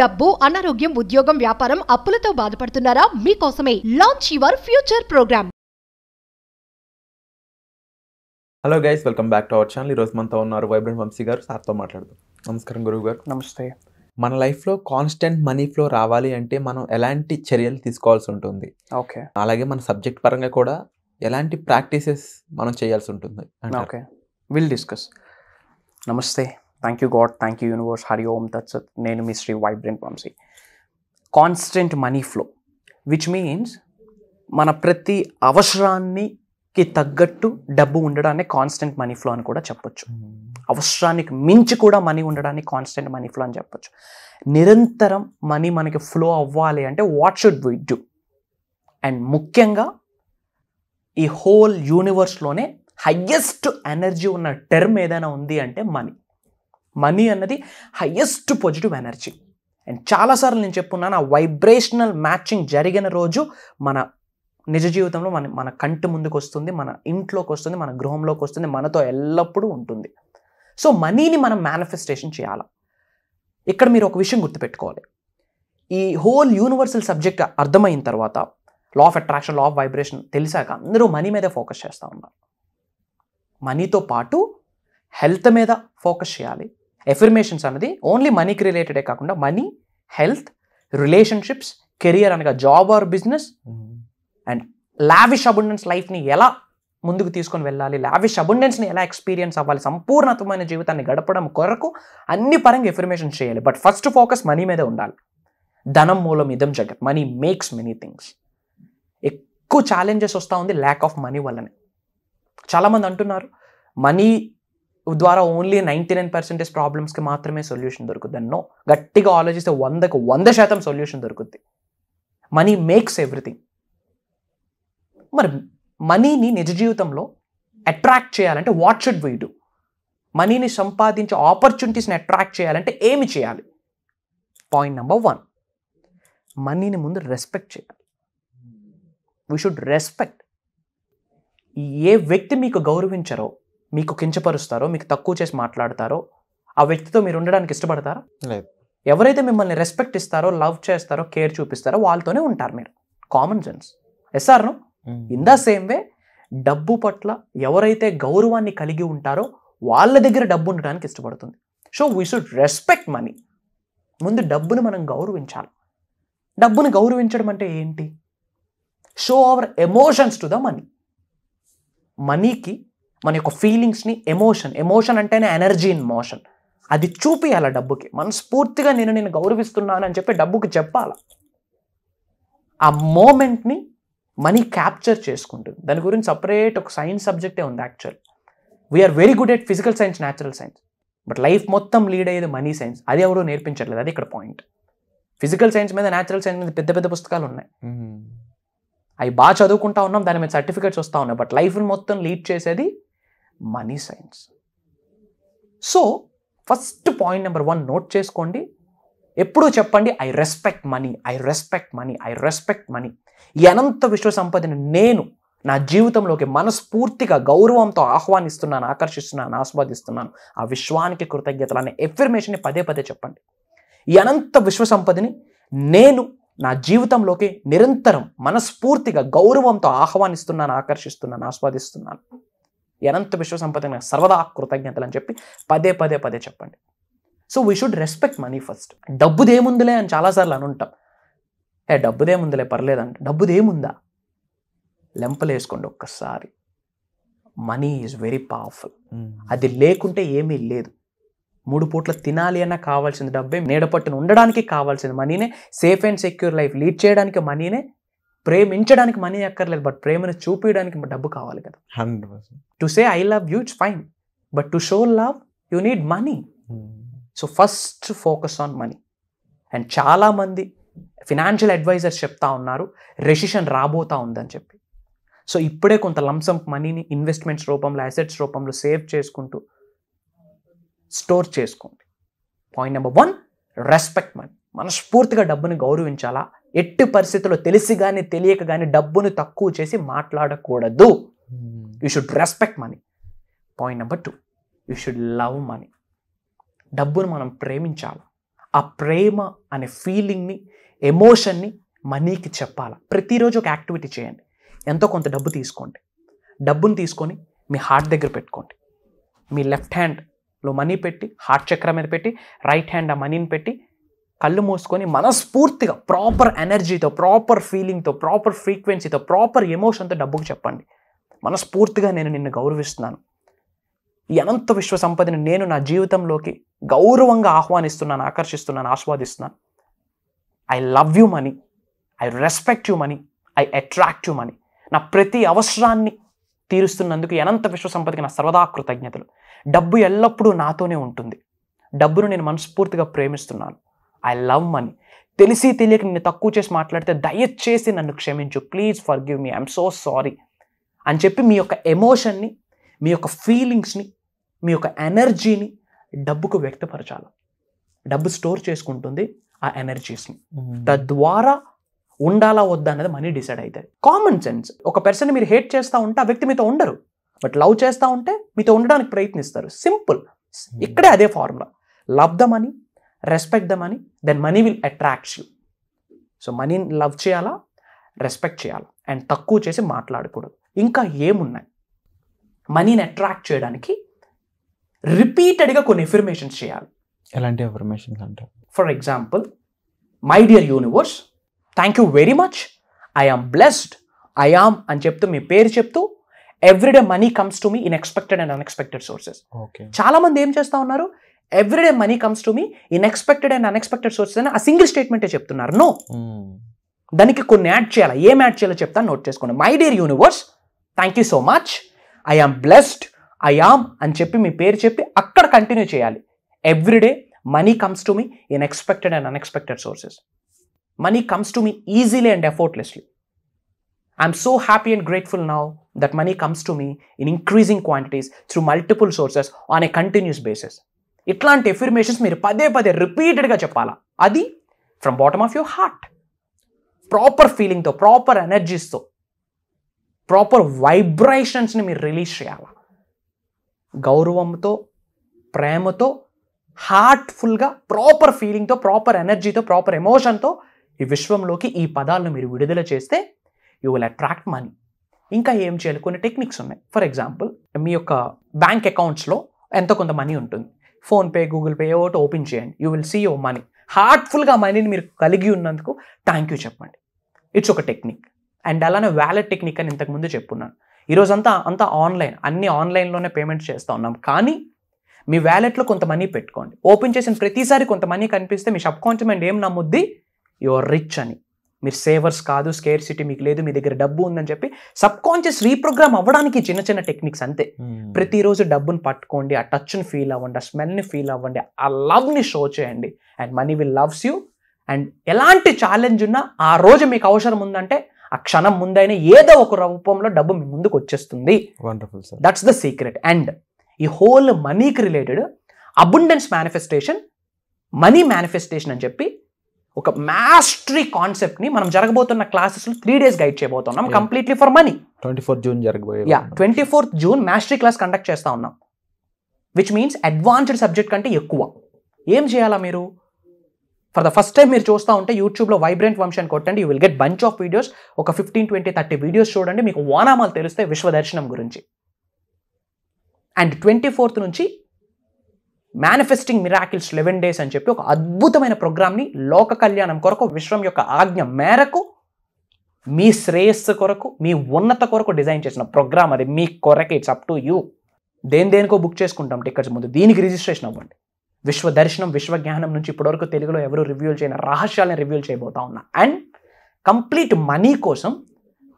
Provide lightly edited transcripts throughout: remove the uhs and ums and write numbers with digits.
డబ్బు, అనారోగ్యం, ఉద్యోగం, వ్యాపారం, అప్పులతో బాధపడుతున్నారా? మీకోసమే launch your future program. Hello guys, welcome back to our channel. ఈరోజు మనతో ఉన్నారు వైబ్రెంట్ వంశీ గారు. సార్తో మాట్లాడదాం. నమస్కారం గురువు గారు. నమస్తే. మన లైఫ్లో కాన్స్టెంట్ మనీ ఫ్లో రావాలి అంటే మనం ఎలాంటి చర్యలు తీసుకోవాల్సి ఉంటుంది? ఓకే, అలాగే మన సబ్జెక్ట్ పరంగా కూడా ఎలాంటి ప్రాక్టీసెస్ మనం చేయాల్సి ఉంటుంది? Okay, will discuss. నమస్తే. Thank you God, thank you universe, Hari ఓం తత్సత్. నేను మీ Shri vibrant Vamshi. Constant money flow which means మన ప్రతి అవసరానికి తగ్గట్టు డబ్బు ఉండడాన్ని కాన్స్టెంట్ మనీ ఫ్లో అని కూడా చెప్పొచ్చు. అవసరానికి మించి కూడా మనీ ఉండడాన్ని కాన్స్టెంట్ మనీ ఫ్లో అని చెప్పొచ్చు. నిరంతరం మనీ మనకి ఫ్లో అవ్వాలి అంటే what should we do? And ముఖ్యంగా ఈ హోల్ యూనివర్స్లోనే హయ్యెస్ట్ ఎనర్జీ ఉన్న టర్మ్ ఏదైనా ఉంది అంటే మనీ. మనీ అన్నది హయ్యెస్ట్ పాజిటివ్ ఎనర్జీ. అండ్ చాలాసార్లు నేను చెప్పున్నాను, ఆ వైబ్రేషనల్ మ్యాచింగ్ జరిగిన రోజు మన నిజ జీవితంలో మన కంటి ముందుకు వస్తుంది, మన ఇంట్లోకి వస్తుంది, మన గృహంలోకి వస్తుంది, మనతో ఎల్లప్పుడూ ఉంటుంది. సో మనీని మనం మేనిఫెస్టేషన్ చేయాలి. ఇక్కడ మీరు ఒక విషయం గుర్తుపెట్టుకోవాలి. ఈ హోల్ యూనివర్సల్ సబ్జెక్ట్ అర్థమైన తర్వాత, law of attraction, law of vibration తెలిసాక అందరూ మనీ మీద ఫోకస్ చేస్తూ ఉన్నారు. మనీతో పాటు హెల్త్ మీద ఫోకస్ చేయాలి. ఎఫర్మేషన్స్ అనేది ఓన్లీ మనీకి రిలేటెడే కాకుండా మనీ, హెల్త్, రిలేషన్షిప్స్, కెరియర్ అనగా job or business, and lavish abundance లైఫ్ని ఎలా ముందుకు తీసుకొని వెళ్ళాలి, లావిష్ అబండెన్స్ని ఎలా ఎక్స్పీరియన్స్ అవ్వాలి, సంపూర్ణతమైన జీవితాన్ని గడపడం కొరకు అన్ని పరంగా ఎఫర్మేషన్స్ చేయాలి. బట్ ఫస్ట్ ఫోకస్ మనీ మీదే ఉండాలి. ధనం మూలం ఇదం జగత్. Money makes many things. ఎక్కువ ఛాలెంజెస్ వస్తూ ఉంది ల్యాక్ ఆఫ్ మనీ వల్లనే. చాలామంది అంటున్నారు మనీ ద్వారా ఓన్లీ 99% ప్రాబ్లమ్స్కి మాత్రమే సొల్యూషన్ దొరుకుతుంది. నో, గట్టిగా ఆలోచిస్తే 100% సొల్యూషన్ దొరుకుద్ది. Money makes everything. మరి మనీని నిజ జీవితంలో అట్రాక్ట్ చేయాలంటే వాట్ షుడ్ వీ డూ? మనీని సంపాదించే ఆపర్చునిటీస్ని అట్రాక్ట్ చేయాలంటే ఏమి చేయాలి? పాయింట్ నెంబర్ 1, మనీని ముందు రెస్పెక్ట్ చేయాలి. We should respect. ఏ వ్యక్తి మీకు గౌరవించరో, మీకు కించపరుస్తారో, మీకు తక్కువ చేసి మాట్లాడతారో ఆ వ్యక్తితో మీరు ఉండడానికి ఇష్టపడతారా? లేదు. ఎవరైతే మిమ్మల్ని రెస్పెక్ట్ ఇస్తారో, లవ్ చేస్తారో, కేర్ చూపిస్తారో వాళ్ళతోనే ఉంటారు మీరు. Common sense. Yes or no? In the same way డబ్బు పట్ల ఎవరైతే గౌరవాన్ని కలిగి ఉంటారో వాళ్ళ దగ్గర డబ్బు ఉండడానికి ఇష్టపడుతుంది. So we should respect money. ముందు డబ్బుని మనం గౌరవించాలి. డబ్బుని గౌరవించడం అంటే ఏంటి? Show hour emotions to the money. మనీకి మన యొక్క ఫీలింగ్స్ని, ఎమోషన్ అంటేనే ఎనర్జీ ఇన్ మోషన్, అది చూపియాల డబ్బుకి. మనస్ఫూర్తిగా నేను గౌరవిస్తున్నాను అని చెప్పి డబ్బుకి చెప్పాలి. ఆ మూమెంట్ని మనీ క్యాప్చర్ చేసుకుంటుంది. దాని గురించి సపరేట్ ఒక సైన్స్ సబ్జెక్టే ఉంది. Actual we are very good at physical science, natural science, but life మొత్తం లీడ్ అయ్యేది మనీ సైన్స్. అది ఎవరూ నేర్పించట్లేదు. అది ఇక్కడ పాయింట్. ఫిజికల్ సైన్స్ మీద, న్యాచురల్ సైన్స్ మీద పెద్ద పెద్ద పుస్తకాలు ఉన్నాయి. అవి బాగా చదువుకుంటా ఉన్నాం, దాని మీద సర్టిఫికేట్స్ వస్తూ ఉన్నాయి. బట్ లైఫ్ని మొత్తం లీడ్ చేసేది money science. So first point number 1 note చేసుకోండి. ఎప్పుడూ చెప్పండి, I respect money, I respect money, I respect money. ఈ అనంత విశ్వ సంపదని నేను నా జీవితంలోకి మనస్ఫూర్తిగా గౌరవంతో ఆహ్వానిస్తున్నాను, ఆకర్షిస్తున్నాను, ఆస్వాదిస్తున్నాను. ఆ విశ్వానికి కృతజ్ఞతలు అనే ఎఫర్మేషన్ని పదే పదే చెప్పండి. ఈ అనంత విశ్వ సంపదని నేను నా జీవితంలోకి నిరంతరం మనస్ఫూర్తిగా గౌరవంతో ఆహ్వానిస్తున్నాను, ఆకర్షిస్తున్నాను, ఆస్వాదిస్తున్నాను. అనంత విశ్వ సంపద సర్వదా కృతజ్ఞతలు అని చెప్పి పదే పదే పదే చెప్పండి. So we should respect money first. డబ్బుదేముందిలే అని చాలాసార్లు అనుంటాం. డబ్బుదేముందిలే పర్లేదంట. డబ్బుదేముందా? లెంపలేసుకోండి ఒక్కసారి. Money is very powerful. అది లేకుంటే ఏమీ లేదు. 3 పూట్ల తినాలి అన్నా కావాల్సింది డబ్బే. నీడపట్టును ఉండడానికి కావాల్సింది మనీనే. Safe and secure life lead చేయడానికి మనీనే. ప్రేమించడానికి మనీ అక్కర్లేదు, బట్ ప్రేమను చూపించడానికి డబ్బు కావాలి కదా. 100%. To say I love you it's fine, but to show love you need money. So first focus on money. And చాలామంది ఫినాన్షియల్ అడ్వైజర్స్ చెప్తా ఉన్నారు రెసిషన్ రాబోతా ఉందని చెప్పి. సో ఇప్పుడే కొంత లంసమ్ మనీని ఇన్వెస్ట్మెంట్స్ రూపంలో, అసెట్స్ రూపంలో సేవ్ చేసుకుంటూ స్టోర్ చేసుకోండి. Point number 1, respect money. మనస్ఫూర్తిగా డబ్బుని గౌరవించాలా. ఎట్టి పరిస్థితుల్లో తెలిసి కానీ తెలియక కానీ డబ్బుని తక్కువ చేసి మాట్లాడకూడదు. You should respect money. Point number 2, you should love money. డబ్బును మనం ప్రేమించాలి. ఆ ప్రేమ అనే ఫీలింగ్ని, ఎమోషన్ని మనీకి చెప్పాలా. ప్రతిరోజు ఒక యాక్టివిటీ చేయండి. ఎంతో కొంత డబ్బు తీసుకోండి. డబ్బుని తీసుకొని మీ హార్ట్ దగ్గర పెట్టుకోండి. మీ లెఫ్ట్ హ్యాండ్లో మనీ పెట్టి, హార్ట్ చక్రం మీద పెట్టి, రైట్ హ్యాండ్ ఆ మనీని పెట్టి, కళ్ళు మూసుకొని మనస్ఫూర్తిగా ప్రాపర్ ఎనర్జీతో, ప్రాపర్ ఫీలింగ్తో, ప్రాపర్ ఫ్రీక్వెన్సీతో, ప్రాపర్ ఎమోషన్తో డబ్బుకు చెప్పండి. మనస్ఫూర్తిగా నేను నిన్ను గౌరవిస్తున్నాను. ఈ అనంత విశ్వ సంపదని నేను నా జీవితంలోకి గౌరవంగా ఆహ్వానిస్తున్నాను, ఆకర్షిస్తున్నాను, ఆస్వాదిస్తున్నాను. I love you money, I respect you money, I attract you money. నా ప్రతి అవసరాన్ని తీరుస్తున్నందుకు ఈ అనంత విశ్వ సంపదకి నా సర్వదా కృతజ్ఞతలు. డబ్బు ఎల్లప్పుడూ నాతోనే ఉంటుంది. డబ్బును నేను మనస్ఫూర్తిగా ప్రేమిస్తున్నాను. I love money. తెలిసి తెలియక నిన్ను తక్కువ చేసి మాట్లాడితే దయచేసి నన్ను క్షమించు. Please forgive me, I'm so sorry అని చెప్పి మీ యొక్క ఎమోషన్ని, మీ యొక్క ఫీలింగ్స్ని, మీ యొక్క ఎనర్జీని డబ్బుకు వ్యక్తపరచాలి. డబ్బు స్టోర్ చేసుకుంటుంది ఆ ఎనర్జీస్ని. తద్వారా ఉండాలా వద్దా అనేది మనీ డిసైడ్ అవుతుంది. Common sense. ఒక పర్సన్ని మీరు హేట్ చేస్తూ ఉంటే ఆ వ్యక్తి మీతో ఉండరు. బట్ లవ్ చేస్తూ ఉంటే మీతో ఉండడానికి ప్రయత్నిస్తారు. సింపుల్. ఇక్కడే అదే formula. Love the money, respect the money, then money will attracts you. So మనీని లవ్ చేయాలా, రెస్పెక్ట్ చేయాలా, అండ్ తక్కువ చేసి మాట్లాడకూడదు. ఇంకా ఏమున్నాయి మనీని అట్రాక్ట్ చేయడానికి? రిపీటెడ్గా కొన్ని ఎఫర్మేషన్స్ చేయాలి. ఎలాంటి ఎఫర్మేషన్స్ అంటే? For example, my dear universe, thank you very much, I am blessed, I am అని చెప్తూ, మీ పేరు చెప్తూ, everyday money comes to me in expected and unexpected sources. చాలా మంది ఏం చేస్తూ ఉన్నారు? Everyday money comes to me in expected and unexpected sources అని ఆ సింగిల్ స్టేట్మెంటే చెప్తున్నారు. నో, దానికి కొన్ని యాడ్ చేయాలి. ఏం యాడ్ చేయాలో చెప్తాను, నోట్ చేసుకోండి. My dear universe, thank you so much, I am blessed, I am అని చెప్పి మీ పేరు చెప్పి అక్కడ కంటిన్యూ చేయాలి. Everyday money comes to me in expected and unexpected sources. Money comes to me easily and effortlessly. I'm so happy and grateful now that money comes to me in increasing quantities through multiple sources on a continuous basis. ఇట్లాంటి affirmations మీరు పదే పదే రిపీటెడ్గా చెప్పాలా. అది from bottom of your heart, proper ఫీలింగ్తో, proper ఎనర్జీస్తో, proper వైబ్రేషన్స్ని మీరు రిలీజ్ చేయాలి. గౌరవంతో, ప్రేమతో, హార్ట్ఫుల్గా, ప్రాపర్ ఫీలింగ్తో, ప్రాపర్ ఎనర్జీతో, ప్రాపర్ ఎమోషన్తో ఈ విశ్వంలోకి ఈ పదాలను మీరు విడుదల చేస్తే యూ విల్ అట్రాక్ట్ మనీ. ఇంకా ఏం చేయాలి? కొన్ని టెక్నిక్స్ ఉన్నాయి. ఫర్ ఎగ్జాంపుల్, మీ యొక్క బ్యాంక్ అకౌంట్స్లో ఎంతో కొంత మనీ ఉంటుంది. ఫోన్పే, గూగుల్ పే ఒకటి ఓపెన్ చేయండి. You will see your money. హార్ట్ఫుల్గా మనీని మీరు కలిగి ఉన్నందుకు థ్యాంక్ యూ చెప్పండి. ఇట్స్ ఒక టెక్నిక్. అండ్ అలానే వ్యాలెట్ టెక్నిక్ అని ఇంతకుముందు చెప్పున్నాను. ఈరోజంతా ఆన్లైన్, అన్ని ఆన్లైన్లోనే పేమెంట్స్ చేస్తూ ఉన్నాం. కానీ మీ వ్యాలెట్లో కొంత మనీ పెట్టుకోండి. ఓపెన్ చేసిన ప్రతిసారి కొంత మనీ కనిపిస్తే మీ సబ్ కాన్షియస్ మైండ్ ఏం నమ్ముద్ది? యు ఆర్ రిచ్ అని. మీరు సేవర్స్ కాదు, స్కేర్ సిటీ మీకు లేదు, మీ దగ్గర డబ్బు ఉందని చెప్పి సబ్ కాన్షియస్ రీప్రోగ్రామ్ అవ్వడానికి చిన్న చిన్న టెక్నిక్స్ అంతే. ప్రతిరోజు డబ్బుని పట్టుకోండి, ఆ టచ్ని ఫీల్ అవ్వండి, ఆ స్మెల్ని ఫీల్ అవ్వండి, ఆ లవ్ని షో చేయండి, and money will loves you. And ఎలాంటి ఛాలెంజ్ ఉన్నా ఆ రోజు మీకు అవసరం ఉందంటే ఆ క్షణం ముందైనా ఏదో ఒక రూపంలో డబ్బు మీ ముందుకు వచ్చేస్తుంది. Wonderful sir. That's the secret. And ఈ హోల్ మనీకి related abundance manifestation, money manifestation అని చెప్పి ఒక మాస్టరీ కాన్సెప్ట్ని మనం జరగబోతున్న క్లాసెస్లో 3 days గైడ్ చేయబోతున్నాం. Completely for money. 24th June జరగబోయే 24th June mastery class conduct చేస్తూ ఉన్నాం. విచ్ మీన్స్ అడ్వాన్స్డ్ సబ్జెక్ట్ కంటే ఎక్కువ. ఏం చేయాలా మీరు? ఫర్ ద ఫస్ట్ టైం మీరు చూస్తూ ఉంటే యూట్యూబ్లో వైబ్రెంట్ వంశీ అని కొట్టండి. You will get bunch of videos. ఒక 15, 20, 30 వీడియోస్ చూడండి. మీకు వానామాలు తెలుస్తాయి విశ్వదర్శనం గురించి. అండ్ 24th నుంచి మేనిఫెస్టింగ్ మిరాకిల్స్ 11 days అని చెప్పి ఒక అద్భుతమైన ప్రోగ్రామ్ని లోక కళ్యాణం కొరకు, విశ్వం యొక్క ఆజ్ఞ మేరకు, మీ శ్రేయస్సు కొరకు, మీ ఉన్నత కొరకు డిజైన్ చేసిన ప్రోగ్రామ్. అది మీ కొరకే. It's up to you. దేనికో బుక్ చేసుకుంటాం టికెట్స్ ముందు. దీనికి రిజిస్ట్రేషన్ అవ్వండి. విశ్వ దర్శనం, విశ్వజ్ఞానం నుంచి ఇప్పటివరకు తెలుగులో ఎవరు రివ్యూల్ చేయని రహస్యాలను రివ్యూల్ చేయబోతా ఉన్నా. అండ్ కంప్లీట్ మనీ కోసం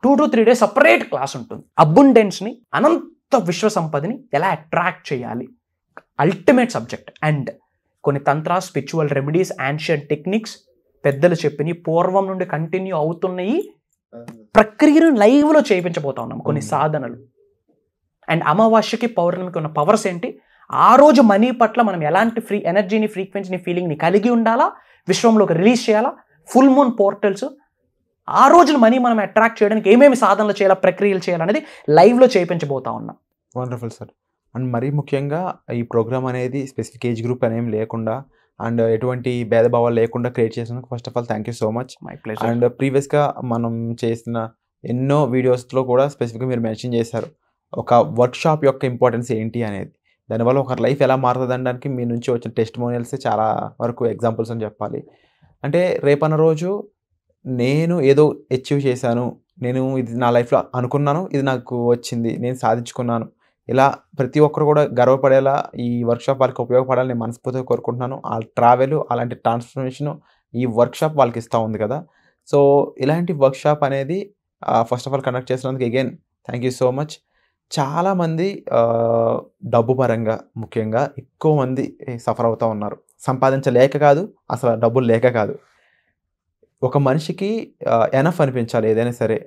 2 to 3 days సపరేట్ క్లాస్ ఉంటుంది. అబుండెన్స్ని, అనంత విశ్వ సంపదని ఎలా అట్రాక్ట్ చేయాలి, అల్టిమేట్ సబ్జెక్ట్. అండ్ కొన్ని తంత్ర, స్పిరిచువల్ రెమెడీస్, యాన్షియంట్ టెక్నిక్స్, పెద్దలు చెప్పిన పూర్వం నుండి కంటిన్యూ అవుతున్నాయి ప్రక్రియను లైవ్లో చేయించబోతా ఉన్నాం. కొన్ని సాధనలు. అండ్ అమావాస్యకి, పౌర్ణమికి ఉన్న పవర్స్ ఏంటి, ఆ రోజు మనీ పట్ల మనం ఎలాంటి ఎనర్జీని, ఫ్రీక్వెన్సీని, ఫీలింగ్ని కలిగి ఉండాలా, విశ్వంలోకి రిలీజ్ చేయాలా, ఫుల్ మూన్ పోర్టల్స్, ఆ రోజున మనీ మనం అట్రాక్ట్ చేయడానికి ఏమేమి సాధనలు చేయాలా, ప్రక్రియలు చేయాలనేది లైవ్లో చేయించబోతా ఉన్నాం. Wonderful sir. అండ్ మరీ ముఖ్యంగా ఈ ప్రోగ్రామ్ అనేది స్పెసిఫిక్ ఏజ్ గ్రూప్ అనేం లేకుండా అండ్ ఎటువంటి భేదభావాలు లేకుండా క్రియేట్ చేసినందుకు first of all thank you so much. My pleasure. And ప్రీవియస్గా మనం చేసిన ఎన్నో వీడియోస్లో కూడా స్పెసిఫిక్గా మీరు మెన్షన్ చేశారు ఒక వర్క్షాప్ యొక్క ఇంపార్టెన్స్ ఏంటి అనేది. దానివల్ల ఒకరి లైఫ్ ఎలా మారుతుంది అనడానికి మీ నుంచి వచ్చిన టెస్టిమోనియల్సే చాలా వరకు ఎగ్జాంపుల్స్ అని చెప్పాలి. అంటే రేపన్న రోజు నేను ఏదో అచీవ్ చేశాను, నేను ఇది నా లైఫ్లో అనుకున్నాను, ఇది నాకు వచ్చింది, నేను సాధించుకున్నాను, ఇలా ప్రతి ఒక్కరు కూడా గర్వపడేలా ఈ వర్క్షాప్ వాళ్ళకి ఉపయోగపడాలని నేను మనస్ఫూర్తిగా కోరుకుంటున్నాను. ఆ ట్రావెల్ అలాంటి ట్రాన్స్ఫర్మేషను ఈ వర్క్షాప్ వాళ్ళకి ఇస్తూ ఉంది కదా. సో ఇలాంటి వర్క్షాప్ అనేది ఫస్ట్ ఆఫ్ ఆల్ కండక్ట్ చేసినందుకు again thank you so much. చాలామంది డబ్బు పరంగా ముఖ్యంగా ఎక్కువ మంది సఫర్ అవుతూ ఉన్నారు. సంపాదించలేక కాదు, అసలు డబ్బులు లేక కాదు. ఒక మనిషికి ఎనఫ్ అనిపించాలి ఏదైనా సరే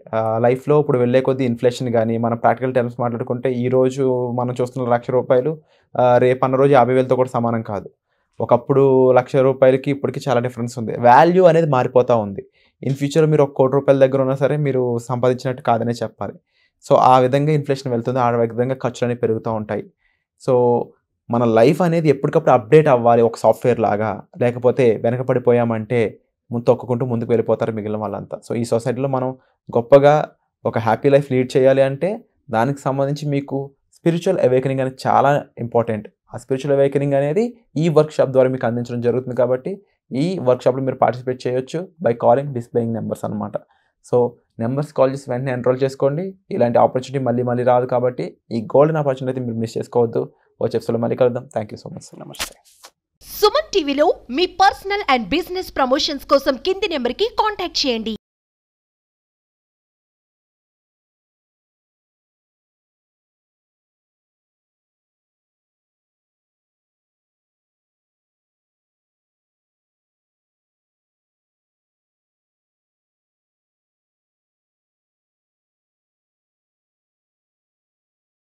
లైఫ్లో. ఇప్పుడు వెళ్ళే కొద్దీ ఇన్ఫ్లేషన్ కానీ మనం ప్రాక్టికల్ టర్మ్స్ మాట్లాడుకుంటే ఈరోజు మనం చూస్తున్న ₹1,00,000 రేపన్న రోజు 50,000తో కూడా సమానం కాదు. ఒకప్పుడు ₹1,00,000కి ఇప్పటికి చాలా డిఫరెన్స్ ఉంది. వాల్యూ అనేది మారిపోతూ ఉంది. ఇన్ ఫ్యూచర్ మీరు ₹1,00,00,000 దగ్గర ఉన్నా సరే మీరు సంపాదించినట్టు కాదనే చెప్పాలి. సో ఆ విధంగా ఇన్ఫ్లేషన్ వెళ్తుంది, ఆ విధంగా ఖర్చులు అనేవి పెరుగుతూ ఉంటాయి. సో మన లైఫ్ అనేది ఎప్పటికప్పుడు అప్డేట్ అవ్వాలి ఒక సాఫ్ట్వేర్ లాగా. లేకపోతే వెనకపడిపోయామంటే తొక్కుకుంటూ ముందుకు వెళ్ళిపోతారు మిగిలిన వాళ్ళంతా. సో ఈ సొసైటీలో మనం గొప్పగా ఒక హ్యాపీ లైఫ్ లీడ్ చేయాలి అంటే దానికి సంబంధించి మీకు స్పిరిచువల్ అవేకనింగ్ అనేది చాలా ఇంపార్టెంట్. ఆ స్పిరిచువల్ అవేకనింగ్ అనేది ఈ వర్క్షాప్ ద్వారా మీకు అందించడం జరుగుతుంది. కాబట్టి ఈ వర్క్షాప్లో మీరు పార్టిసిపేట్ చేయొచ్చు బై కాలింగ్ డిస్ప్లేయింగ్ నెంబర్స్ అనమాట. సో నెంబర్స్ కాల్ చేసి వెంటనే ఎన్రోల్ చేసుకోండి. ఇలాంటి ఆపర్చునిటీ మళ్ళీ రాదు కాబట్టి ఈ గోల్డెన్ ఆపర్చునిటీ మీరు మిస్ చేసుకోవద్దు. వచ్చే ఎపిసోడ్లో మళ్ళీ కలుద్దాం. Thank you so much. నమస్తే. సుమన్ టీవీలో మీ పర్సనల్ అండ్ బిజినెస్ ప్రమోషన్స్ కోసం కింది నెంబర్కి కాంటాక్ట్ చేయండి.